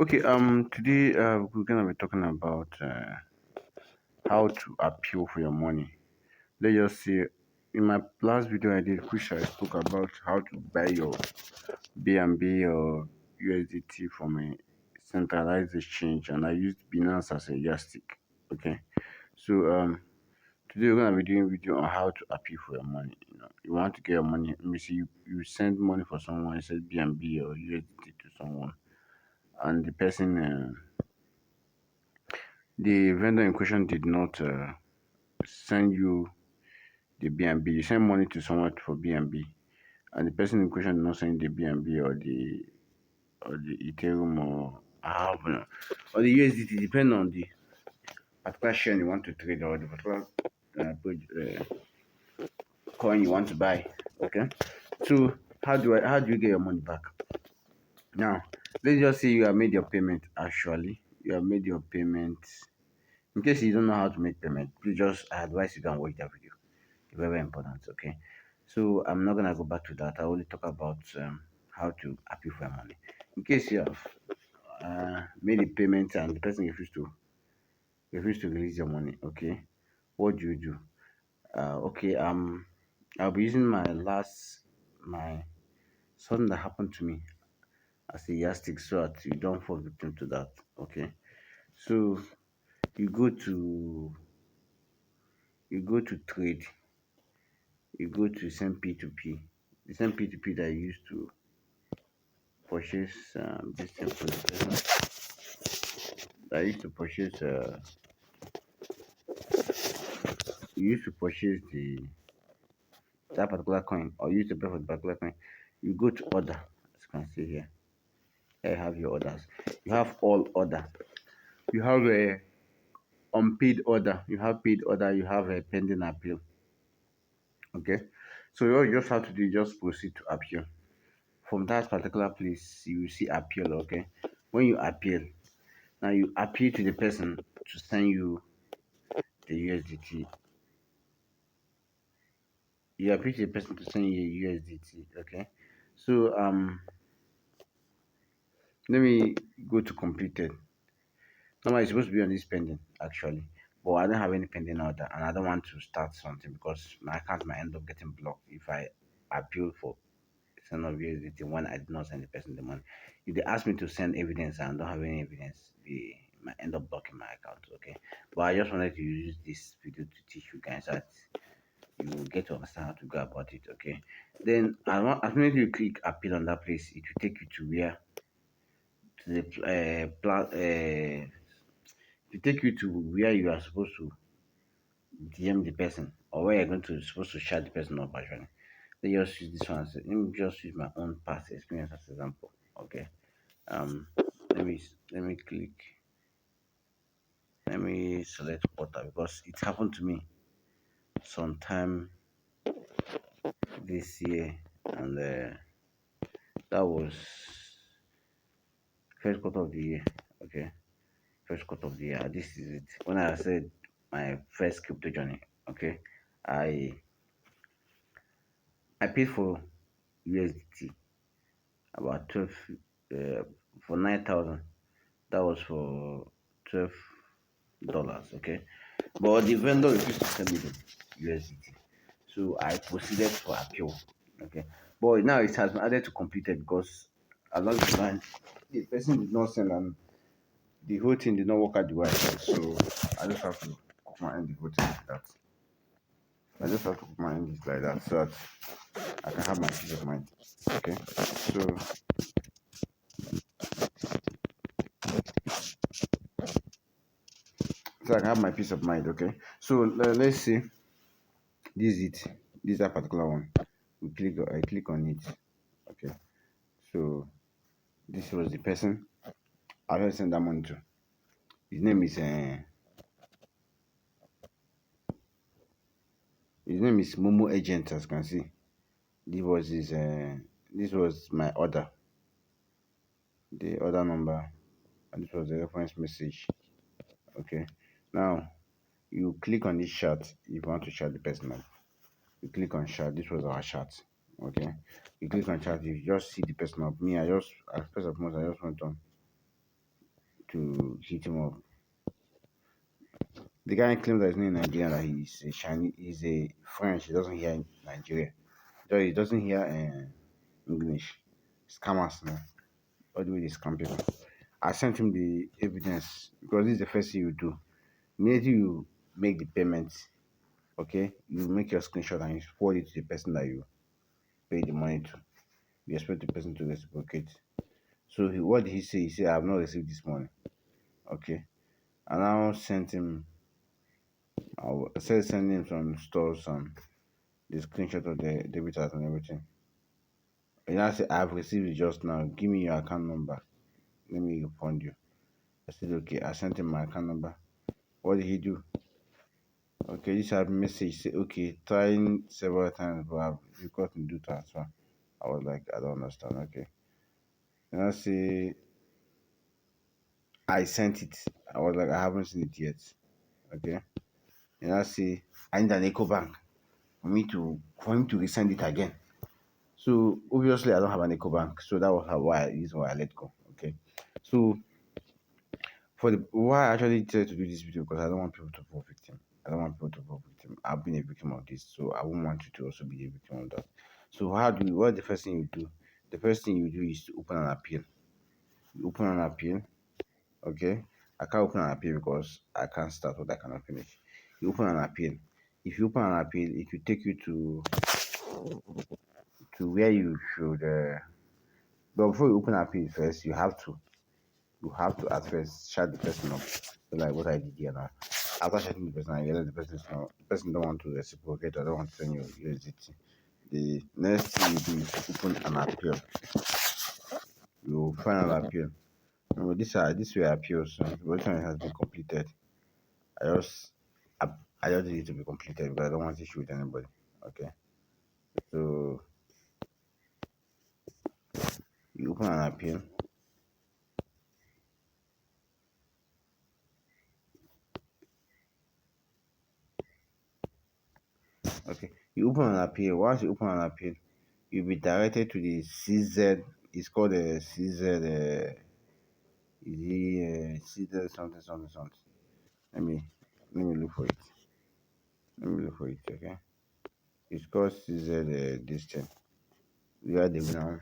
Okay, today we're gonna be talking about how to appeal for your money. Let's just say, in my last video I did, which I spoke about how to buy your BNB or USDT from a centralized exchange, and I used Binance as a yardstick. Okay, so today we're gonna be doing a video on how to appeal for your money. You want to get your money. Let me see, you send money for someone, you said BNB or USDT to someone, and the vendor in question did not send you the BNB. You send money to someone for BNB, and the person in question did not send the BNB or the Ethereum or or the USDT, depending on the particular share you want to trade or the particular coin you want to buy. Okay, so how do you get your money back? Now, let's just say you have made your payment. Actually, you have made your payment. In case you don't know how to make payment, please just I advise you go and watch that video. Very, very important. Okay, so I'm not gonna go back to that. I only talk about how to appeal for money. In case you have made a payment and the person refuse to release your money, okay, what do you do? Okay, I'll be using my something that happened to me as a yardstick so that you don't fall victim to that. Okay, so you go to you go to trade, you go to send P2p, the same P2p that you used to purchase this thing from the person that used to purchase you used to purchase the that particular coin or use to pay for the particular coin. You go to order, as you can see here. Here you have your orders. You have all order. You have a unpaid order. You have paid order. You have a pending appeal. Okay. So all you just have to do is just proceed to appeal. From that particular place, you will see appeal. Okay. When you appeal, now you appeal to the person to send you the USDT. You appeal to the person to send you USDT. Okay. So let me go to completed. Normally, it's supposed to be on this pending actually, but I don't have any pending order, and I don't want to start something because my account might end up getting blocked if I appeal for send of USDT when I did not send the person the money. If they ask me to send evidence and I don't have any evidence, they might end up blocking my account. Okay, but I just wanted to use this video to teach you guys that you will get to understand how to go about it. Okay, then as soon as you click appeal on that place, it will take you to where to the to take you to where you are supposed to DM the person or where you're going to supposed to shut the person up actually. Let me just use this one let me just use my own past experience as example. Okay. Um let me click let me select water because it happened to me sometime this year and that was first quarter of the year. Okay. First quarter of the year. This is it. When I said my first crypto journey. Okay. I I paid for USDT about 12 uh, for 9,000. That was for $12. Okay, but the vendor refused to send me the USDT, so I proceeded for appeal. Okay, but now it has been added to completed because along the line the person did not send and the whole thing did not work out the way I thought. So I just have to put my end the whole thing like that. I just have to put my end like that so that I can have my peace of mind. Okay, so I can have my peace of mind. Okay, so let's see. This is it. This is that particular one. I click on it. Okay, so this was the person I will send that money to. His name is Momo Agent, as you can see. This was my order, the order number, and this was the reference message. Okay, now you click on this chart if you want to chat the person up. You click on chat. This was our chat. Okay, you click on chat. You just see the person up. Me, I just as first of most I just went on. hit him up. The guy claims that he's not in Nigeria, that he's a Chinese, he's a French. He doesn't hear Nigeria. So he doesn't hear English. Scammers, man. All the way they scam people. I sent him the evidence because this is the first thing you do. Immediately you make the payment, okay? You make your screenshot and you forward it to the person that you pay the money to. You expect the person to reciprocate. So what did he say? He said, I have not received this money. Okay. And I now sent him, I said send him some stores and the screenshot of the debit card and everything. And I said, I've received it just now. Give me your account number. Let me refund you. I said, okay. I sent him my account number. What did he do? Okay, this had message say, okay, trying several times, but you got to do transfer. I was like, I don't understand. Okay. And I say, I sent it. I was like, I haven't seen it yet. Okay. And I say, I need an eco bank for him to resend it again. So obviously I don't have an eco bank. So that was why I let go. Okay. So for the why I actually decided to do this video, because I don't want people to fall victim. I don't want people to fall victim. I've been a victim of this, so I won't want you to also be a victim of that. So what's the first thing you do? The first thing you do is to open an appeal. You open an appeal, okay? I can't open an appeal because I can't start what I cannot finish. You open an appeal. If you open an appeal, it will take you to where you should. But before you open an appeal first, you have to at first shut the person up. So like what I did here now. After shutting the person, I realized the person don't want to reciprocate or don't want to send you USDT. The next thing you do is to open an appeal. You find an appeal. Remember, this way appeals. So the one has been completed. I just I, I just need it to be completed because I don't want issue with anybody. Okay. So you open an appeal. Okay. You open an appeal. Once you open an appeal, you'll be directed to the CZ. It's called a CZ. CZ something something something. Let me let me look for it. Let me look for it. Okay. It's called CZ. This thing. We are the now.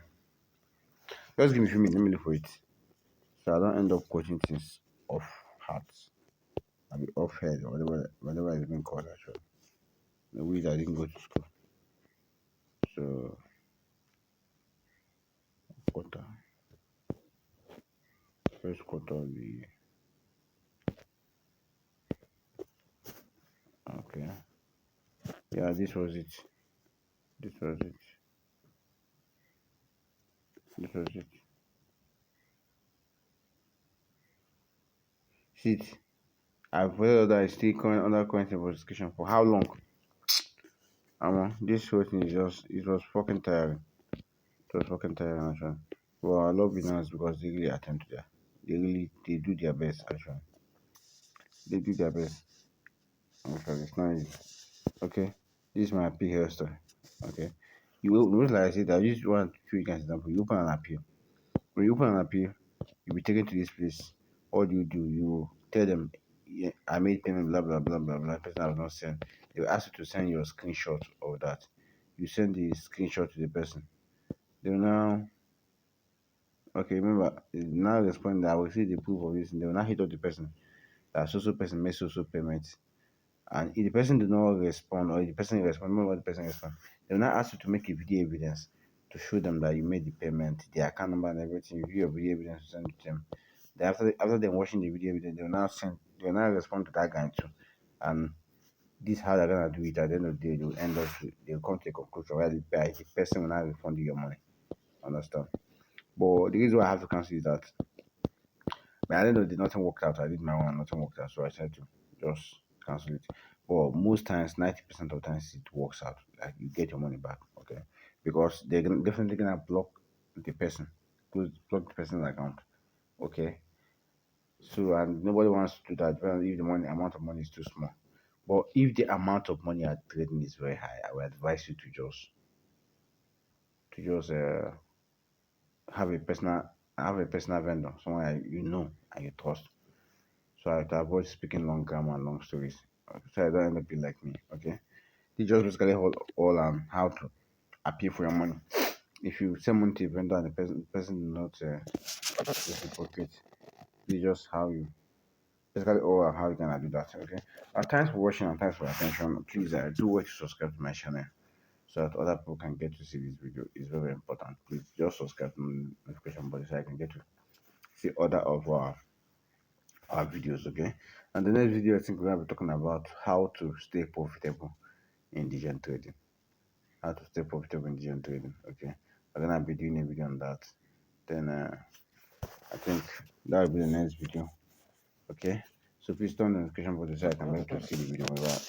Just give me a few minutes. Let me look for it. So I don't end up quoting things off heart. I be off head or whatever it's been called actually. The way I didn't go to school. So quarter. First quarter of the year. Okay. Yeah, this was it. This was it. This was it. See it. I've heard that it's still under current investigation for how long? This whole thing is just it was fucking tiring. It was fucking tiring actually. Well, I love Binance because they really attempt to that. They do their best actually. They do their best. Actually, it's not easy. Okay. This is my appeal here story. Okay. You will most like I said, I just want to show you guys an example. You open an appeal. When you open an appeal, you'll be taken to this place. What do? You tell them, yeah, I made payment, blah blah blah blah blah. Person has not sent. They will ask you to send your screenshot of that. You send the screenshot to the person. They will now, okay, remember, they now respond that I will see the proof of this. They will now hit up the person. That so person made so payment. And if the person did not respond, or if the person respond, remember what the person respond, they will now ask you to make a video evidence to show them that you made the payment, the account number and everything. You give your video evidence to send it to them. Then after them watching the video evidence, they will now respond to that guy too. And this is how they're gonna do it. At the end of the day, they'll come to a conclusion where the person will now refund you your money. Understand? But the reason why I have to cancel is that but at the end of the day, nothing worked out. I did my own and nothing worked out. So I said to just cancel it. But most times, 90% of times it works out. Like you get your money back. Okay. Because they're definitely gonna block the person. Block the person's account. Okay. So and nobody wants to do that if the money amount of money is too small. But if the amount of money you're trading is very high, I would advise you to just have a personal vendor, someone you know and you trust. so I to avoid speaking long grammar and long stories. So I don't end up being like me. Okay, this just basically all how to appeal for your money. If you send money to a vendor and the person not reciprocate, this is just how you basically all how you gonna do that. Okay. Thanks for watching and thanks for your attention. Please do watch subscribe to my channel so that other people can get to see this video. It's very, very important. Please just subscribe to my notification button so I can get to see other of our videos. Okay. And the next video I think we're gonna be talking about how to stay profitable in digital trading. How to stay profitable in digital trading. Okay. I'm gonna be doing a video on that. Then I think that will be the next video. Okay. So please turn on the notification button so I can be able to see the video whenever